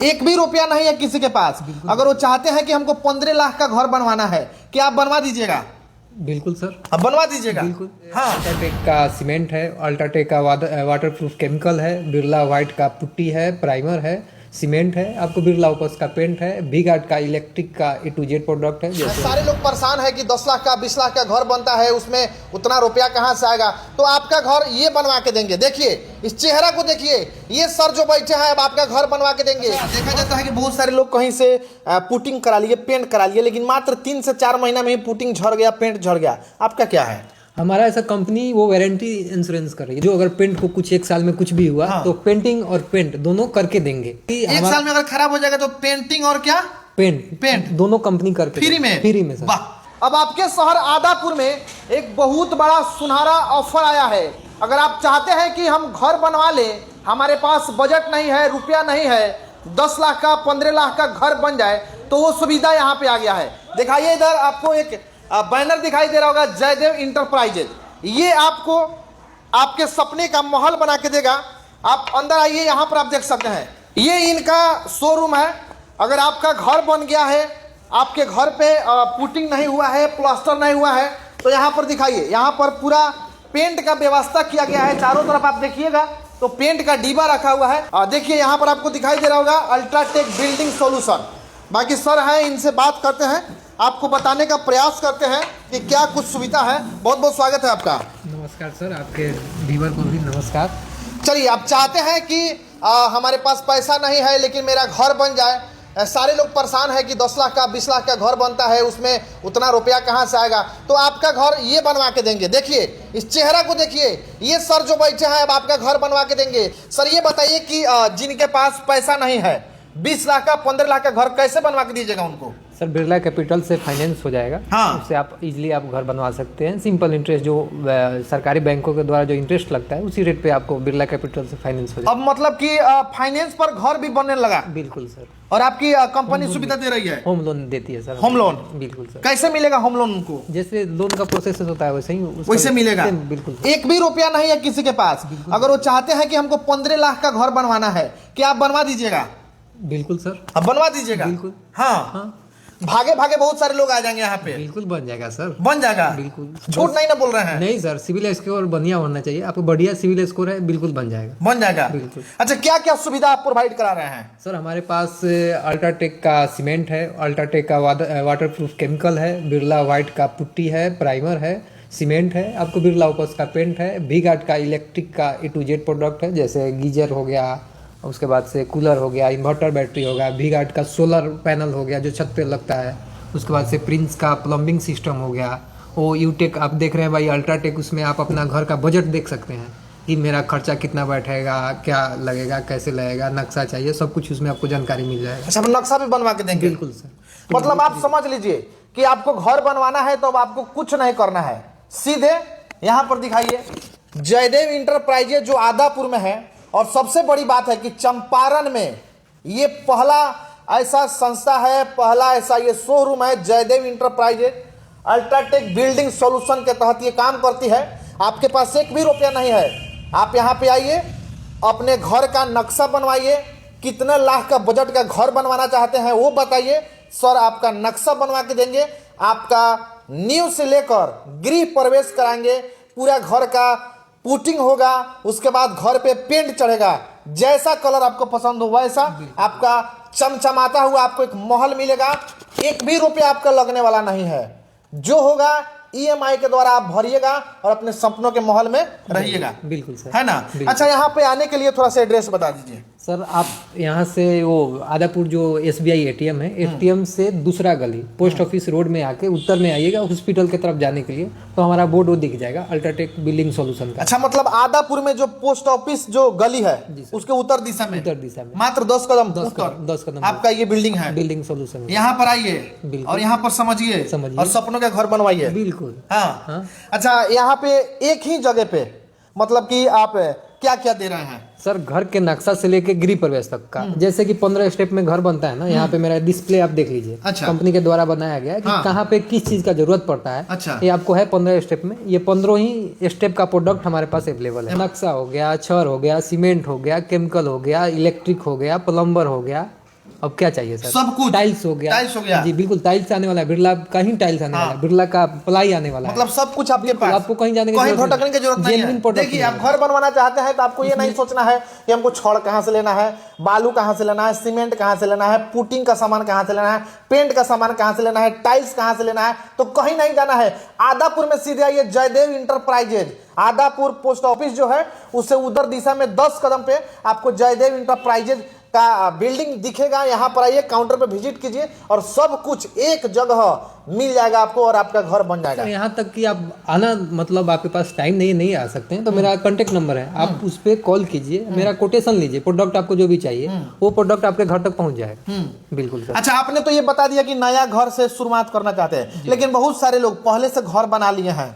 एक भी रुपया नहीं है किसी के पास। अगर वो चाहते हैं कि हमको 15 लाख का घर बनवाना है, क्या आप बनवा दीजिएगा? बिल्कुल सर, अब बनवा दीजिएगा। बिल्कुल। हाँ, अल्ट्राटेक का सीमेंट है, अल्ट्राटेक का वाटरप्रूफ केमिकल है, बिरला व्हाइट का पुट्टी है, प्राइमर है, सीमेंट है, आपको बिरला ओपस का पेंट है, वी गार्ड का इलेक्ट्रिक का A to Z प्रोडक्ट है। जैसे सारे लोग परेशान है कि 10 लाख का 20 लाख का घर बनता है, उसमें उतना रुपया कहाँ से आएगा? तो आपका घर ये बनवा के देंगे। देखिए इस चेहरा को, देखिए ये सर जो बैठे हैं, अब आपका घर बनवा के देंगे। देखा जाता है कि बहुत सारे लोग कहीं से पुटिंग करा लिए, पेंट करा लिए, लेकिन मात्र 3 से 4 महीना में ही पुटिंग झड़ गया, पेंट झड़ गया। आपका क्या है? हमारा ऐसा कंपनी वो वारंटी इंश्योरेंस कर रही है, जो अगर पेंट को कुछ 1 साल में कुछ भी हुआ तो पेंटिंग और पेंट दोनों करके देंगे। 1 साल में अगर खराब हो जाएगा तो पेंटिंग और क्या, पेंट दोनों कंपनी करके फ्री में सर। वाह। अब आपके शहर आदापुर में एक बहुत बड़ा सुनहरा ऑफर आया है। अगर आप चाहते हैं कि हम घर बनवा ले, हमारे पास बजट नहीं है, रुपया नहीं है, 10 लाख का 15 लाख का घर बन जाए, तो वो सुविधा यहाँ पे आ गया है। दिखाइए इधर आपको एक बैनर दिखाई दे रहा होगा, जयदेव इंटरप्राइजेज। ये आपको आपके सपने का महल बना के देगा। आप अंदर आइए, यहाँ पर आप देख सकते हैं, ये इनका शोरूम है। अगर आपका घर बन गया है, आपके घर पे पुटिंग नहीं हुआ है, प्लास्टर नहीं हुआ है, तो यहाँ पर दिखाइए, यहाँ पर पूरा पेंट का व्यवस्था किया गया है। चारों तरफ आप देखिएगा तो पेंट का डिब्बा रखा हुआ है। देखिए यहाँ पर आपको दिखाई दे रहा होगा अल्ट्राटेक बिल्डिंग सॉल्यूशन। बाकी सर हैं, इनसे बात करते हैं, आपको बताने का प्रयास करते हैं कि क्या कुछ सुविधा है। बहुत बहुत स्वागत है आपका। नमस्कार सर, आपके व्यूअर को भी नमस्कार। चलिए, आप चाहते हैं कि हमारे पास पैसा नहीं है लेकिन मेरा घर बन जाए। सारे लोग परेशान है कि 10 लाख का 20 लाख का घर बनता है, उसमें उतना रुपया कहाँ से आएगा? तो आपका घर ये बनवा के देंगे। देखिए इस चेहरा को, देखिए ये सर जो बैठे हैं, अब आपका घर बनवा के देंगे। सर ये बताइए कि जिनके पास पैसा नहीं है, 20 लाख का 15 लाख का घर कैसे बनवा के दीजिएगा उनको? सर बिरला कैपिटल से फाइनेंस हो जाएगा। हाँ। उससे आप इजीली आप घर बनवा सकते हैं। सिंपल इंटरेस्ट, जो सरकारी बैंकों के द्वारा जो इंटरेस्ट लगता है, उसी रेट पे आपको बिरला कैपिटल से फाइनेंस हो जाएगा। अब मतलब कि फाइनेंस पर घर भी बनने लगा? बिल्कुल सर। और आपकी कंपनी सुविधा दे रही है? होम लोन देती है सर। Home loan? बिल्कुल सर। कैसे मिलेगा होम लोन उनको? जैसे लोन का प्रोसेस होता है वैसे ही वैसे मिलेगा? बिल्कुल। एक भी रुपया नहीं है किसी के पास। अगर वो चाहते हैं कि हमको 15 लाख का घर बनवाना है, क्या आप बनवा दीजिएगा? बिल्कुल सर। अब बनवा दीजिएगा? बिल्कुल। हाँ, भागे भागे बहुत सारे लोग आ जाएंगे यहाँ पे। बिल्कुल बन जाएगा सर। बन जाएगा? बिल्कुल। झूठ नहीं ना बोल रहे हैं? नहीं सर, सिविल स्कोर बढ़िया होना चाहिए, आपको बढ़िया सिविल स्कोर है, बिल्कुल बन जाएगा। बन जाएगा? बिल्कुल। अच्छा, क्या क्या सुविधा आप प्रोवाइड करा रहे हैं? सर हमारे पास अल्ट्राटेक का सीमेंट है, अल्ट्राटेक का वाटरप्रूफ केमिकल है, बिरला व्हाइट का पुट्टी है, प्राइमर है, सीमेंट है, आपको बिरला ओपस का पेंट है, वी गार्ड का इलेक्ट्रिक का A to Z प्रोडक्ट है। जैसे गीजर हो गया, उसके बाद से कूलर हो गया, इन्वर्टर बैटरी होगा, वी गार्ड का सोलर पैनल हो गया जो छत पे लगता है, उसके बाद से प्रिंस का प्लम्बिंग सिस्टम हो गया। वो यूटेक आप देख रहे हैं भाई, अल्ट्राटेक, उसमें आप अपना घर का बजट देख सकते हैं कि मेरा खर्चा कितना बैठेगा, क्या लगेगा, कैसे लगेगा, नक्शा चाहिए, सब कुछ उसमें आपको जानकारी मिल जाएगा। अच्छा, नक्शा भी बनवा के देंगे? बिल्कुल सर। मतलब आप समझ लीजिए कि आपको घर बनवाना है तो अब आपको कुछ नहीं करना है, सीधे यहाँ पर दिखाइए, जयदेव इंटरप्राइजेज जो आदापुर में है। और सबसे बड़ी बात है कि चंपारण में ये पहला ऐसा संस्था है, पहला ऐसा ये शोरूम है, Jaidev enterprises UltraTech building solution के तहत ये काम करती है। आपके पास एक भी रुपया नहीं है, आप यहाँ पे आइए, अपने घर का नक्शा बनवाइए, कितने लाख का बजट का घर बनवाना चाहते हैं वो बताइए, सर आपका नक्शा बनवा के देंगे। आपका नींव से लेकर गृह प्रवेश कराएंगे, पूरा घर का पुटिंग होगा, उसके बाद घर पे पेंट चढ़ेगा, जैसा कलर आपको पसंद हो वैसा आपका चमचमाता हुआ आपको एक महल मिलेगा। एक भी रुपया आपका लगने वाला नहीं है, जो होगा EMI के द्वारा आप भरिएगा और अपने सपनों के महल में रहिएगा। बिल्कुल सर, है ना? अच्छा, यहाँ पे आने के लिए थोड़ा सा एड्रेस बता दीजिए। सर आप यहाँ से वो आदापुर जो SBI ATM है, ATM से दूसरा गली पोस्ट ऑफिस रोड में आके उत्तर में आइएगा, हॉस्पिटल की तरफ जाने के लिए, तो हमारा बोर्ड वो दिख जाएगा अल्ट्राटेक बिल्डिंग सॉल्यूशन का। अच्छा, मतलब आदापुर में जो पोस्ट ऑफिस जो गली है उसके उत्तर दिशा में मात्र 10 कदम आपका ये बिल्डिंग है, बिल्डिंग सॉल्यूशन। यहाँ पर आइए और यहाँ पर समझिए और सपनों का घर बनवाइए। बिल्कुल। हाँ। अच्छा, यहाँ पे एक ही जगह पे मतलब कि आप क्या क्या दे रहे हैं? सर घर के नक्शा से लेके गृह प्रवेश तक का, जैसे कि 15 स्टेप में घर बनता है ना, यहाँ पे मेरा डिस्प्ले आप देख लीजिए। अच्छा। कंपनी के द्वारा बनाया गया है कि कहाँ पे किस चीज का जरूरत पड़ता है। अच्छा। ये आपको है 15 स्टेप में, ये 15 ही स्टेप का प्रोडक्ट हमारे पास अवेलेबल है। नक्शा हो गया, छड़ हो गया, सीमेंट हो गया, केमिकल हो गया, इलेक्ट्रिक हो गया, प्लम्बर हो गया, अब क्या चाहिए सर? सब कुछ टाइल्स हो गया, टाइल्स हो गया जी बिल्कुल, टाइल्स आने वाला है, बिरला का ही टाइल्स आने वाला है, बिरला का प्लाई आने वाला है, मतलब सब कुछ आपके पास, आपको कहीं जाने की कहीं जरूरत भटकने की जरूरत नहीं है। Genuine product देखिए, आप मिलेगा। घर बनवाना चाहते हैं तो आपको ये नहीं सोचना है कि हमको छड़ कहाँ से लेना है, बालू कहाँ से लेना है, सीमेंट कहाँ से लेना है, पुटिंग का सामान कहाँ से लेना है, पेंट का सामान कहाँ से लेना है, टाइल्स कहाँ से लेना है, तो कहीं नहीं जाना है। आदापुर में सीधे आइए, Jaidev enterprises, Adapur post office जो है उससे उधर दिशा में 10 कदम पे आपको जयदेव इंटरप्राइजेज का बिल्डिंग दिखेगा। यहाँ पर आइए, काउंटर पे विजिट कीजिए और सब कुछ एक जगह मिल जाएगा आपको और आपका घर बन जाएगा। यहाँ तक कि आप आना, मतलब आपके पास टाइम नहीं आ सकते हैं तो मेरा कांटेक्ट नंबर है, आप उस पर कॉल कीजिए, मेरा कोटेशन लीजिए, प्रोडक्ट आपको जो भी चाहिए वो प्रोडक्ट आपके घर तक पहुंच जाएगा। बिल्कुल सर। अच्छा, आपने तो ये बता दिया कि नया घर से शुरुआत करना चाहते हैं, लेकिन बहुत सारे लोग पहले से घर बना लिए हैं,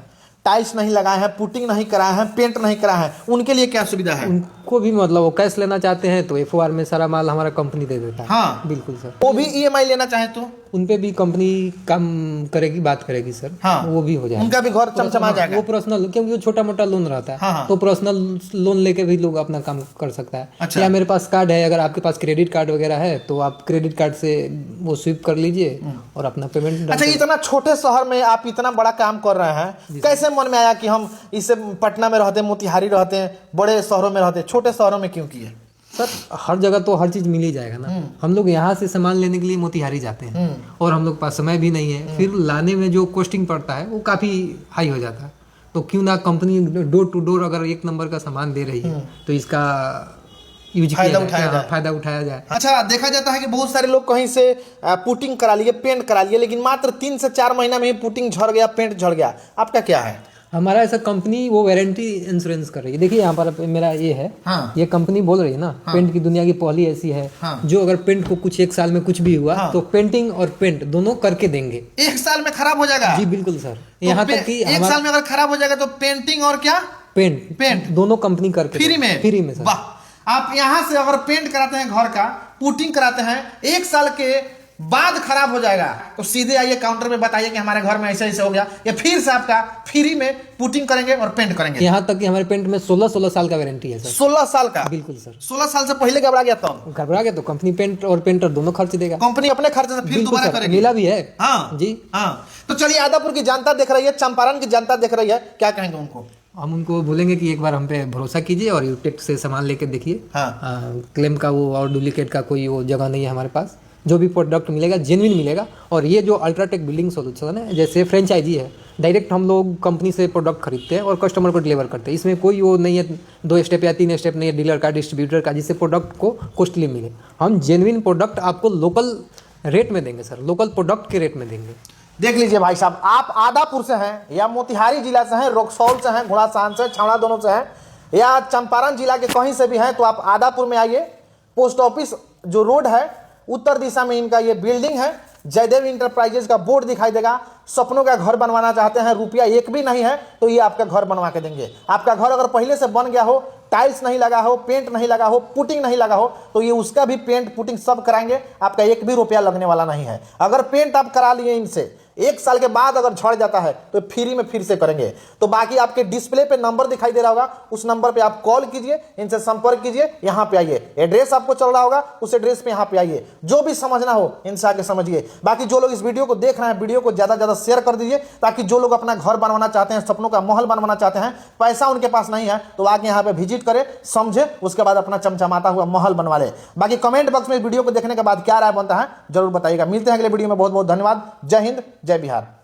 टाइल्स नहीं लगाए हैं, पुटिंग नहीं कराए हैं, पेंट नहीं कराए हैं, उनके लिए क्या सुविधा है? उनको भी मतलब वो कैश लेना चाहते हैं तो FOR में सारा माल हमारा कंपनी दे देता है। हाँ बिल्कुल सर। वो भी EMI लेना चाहे तो उन पे भी कंपनी कम करेगी, बात करेगी सर। हाँ, वो भी हो जाएगा, उनका भी घर चमचमा जाएगा। वो पर्सनल, क्योंकि वो छोटा मोटा लोन रहता है। हाँ। तो पर्सनल लोन लेके भी लोग अपना काम कर सकता है। अच्छा। या मेरे पास कार्ड है, अगर आपके पास क्रेडिट कार्ड वगैरह है तो आप क्रेडिट कार्ड से वो स्वीप कर लीजिए और अपना पेमेंट। अच्छा, इतना छोटे शहर में आप इतना बड़ा काम कर रहे हैं, कैसे मन में आया कि हम इसे पटना में रहते हैं, मोतिहारी रहते हैं, बड़े शहरों में रहते हैं, छोटे शहरों में क्यों किए? सर हर जगह तो हर चीज मिल ही जाएगा ना। हम लोग यहाँ से सामान लेने के लिए मोतिहारी जाते हैं और हम लोग पास समय भी नहीं है, फिर लाने में जो कॉस्टिंग पड़ता है वो काफी हाई हो जाता है। तो क्यों ना कंपनी डोर टू डोर अगर एक नंबर का सामान दे रही है तो इसका यूज फायदा किया उठाया जाए, जाए। फायदा उठाया जाए। अच्छा, देखा जाता है कि बहुत सारे लोग कहीं से पुटिंग करा लिए, पेंट करा लिए, लेकिन मात्र 3 से 4 महीना में ही पुटिंग झड़ गया, पेंट झड़ गया। आपका क्या है? हमारा ऐसा कंपनी वो वारंटी इंश्योरेंस कर रही है। देखिए यहाँ पर मेरा ये है, ये कंपनी बोल रही है ना, पेंट की दुनिया की पहली ऐसी है जो अगर पेंट को कुछ 1 साल में कुछ भी हुआ तो पेंटिंग और पेंट दोनों करके देंगे। 1 साल में खराब हो जाएगा? जी बिल्कुल सर। यहाँ तक कि 1 साल में अगर खराब हो जाएगा तो पेंटिंग और क्या, पेंट दोनों कंपनी करके फ्री में? फ्री में सर। वाह! आप यहाँ से अगर पेंट कराते हैं घर का, पुटिंग कराते हैं, 1 साल के बाद खराब हो जाएगा तो सीधे आइए, काउंटर पे बताइए कि हमारे घर में ऐसे ऐसे हो गया, या फिर से आपका फ्री में पुटिंग करेंगे और पेंट करेंगे। यहाँ तक कि हमारे पेंट में 16 साल का वारंटी है सर। 16 साल का? बिल्कुल सर। 16 साल से पहले घबरा गया तो घबरा गया तो कंपनी पेंट और पेंटर दोनों खर्च देगा। कंपनी अपने खर्च से फिर दोबारा करेगी। मिला भी है। हाँ जी हाँ। तो चलिए, आदापुर की जनता देख रही है, चंपारण की जनता देख रही है, क्या कहेंगे उनको? हम उनको बोलेंगे कि एक बार हम पे भरोसा कीजिए और यूटेक से सामान लेके देखिए। क्लेम का वो और डुप्लीकेट का कोई वो जगह नहीं है हमारे पास। जो भी प्रोडक्ट मिलेगा जेन्युइन मिलेगा। और ये जो अल्ट्राटेक बिल्डिंग सोल्यूशन है, जैसे फ्रेंचाइजी है, डायरेक्ट हम लोग कंपनी से प्रोडक्ट खरीदते हैं और कस्टमर को डिलीवर करते हैं। इसमें कोई वो नहीं है 2 स्टेप या 3 स्टेप नहीं है, डीलर का, डिस्ट्रीब्यूटर का, जिससे प्रोडक्ट को कॉस्टली मिले। हम जेन्युइन प्रोडक्ट आपको लोकल रेट में देंगे सर, लोकल प्रोडक्ट के रेट में देंगे। देख लीजिए भाई साहब, आप आदापुर से हैं या मोतिहारी जिला से हैं, रक्सौल से हैं, घोड़ासान से, छावड़ा दोनों से हैं, या चंपारण जिला के कहीं से भी हैं, तो आप आदापुर में आइए। पोस्ट ऑफिस जो रोड है, उत्तर दिशा में इनका ये बिल्डिंग है, जयदेव इंटरप्राइजेज का बोर्ड दिखाई देगा। सपनों का घर बनवाना चाहते हैं, रुपया एक भी नहीं है, तो ये आपका घर बनवा के देंगे। आपका घर अगर पहले से बन गया हो, टाइल्स नहीं लगा हो, पेंट नहीं लगा हो, पुटिंग नहीं लगा हो, तो ये उसका भी पेंट पुटिंग सब कराएंगे। आपका एक भी रुपया लगने वाला नहीं है। अगर पेंट आप करा लिए इनसे, 1 साल के बाद अगर झड़ जाता है तो फ्री में फिर से करेंगे। तो बाकी आपके डिस्प्ले पे नंबर दिखाई दे रहा होगा, उस नंबर पे आप कॉल कीजिए, इनसे संपर्क कीजिए, यहाँ पे आइए। एड्रेस आपको चल रहा होगा, उस एड्रेस पे यहाँ पे आइए। जो भी समझना हो इनसे आके समझिए। बाकी जो लोग इस वीडियो को देख रहे हैं, वीडियो को ज्यादा ज्यादा शेयर कर दीजिए, ताकि जो लोग अपना घर बनवाना चाहते हैं, सपनों का महल बनवाना चाहते हैं, पैसा उनके पास नहीं है, तो आगे यहाँ पे विजिट करें, समझे, उसके बाद अपना चमचमाता हुआ महल बनवा ले। बाकी कमेंट बॉक्स में वीडियो को देखने के बाद क्या राय बनता है जरूर बताइएगा। मिलते हैं अगले वीडियो में। बहुत बहुत धन्यवाद। जय हिंद, जय बिहार।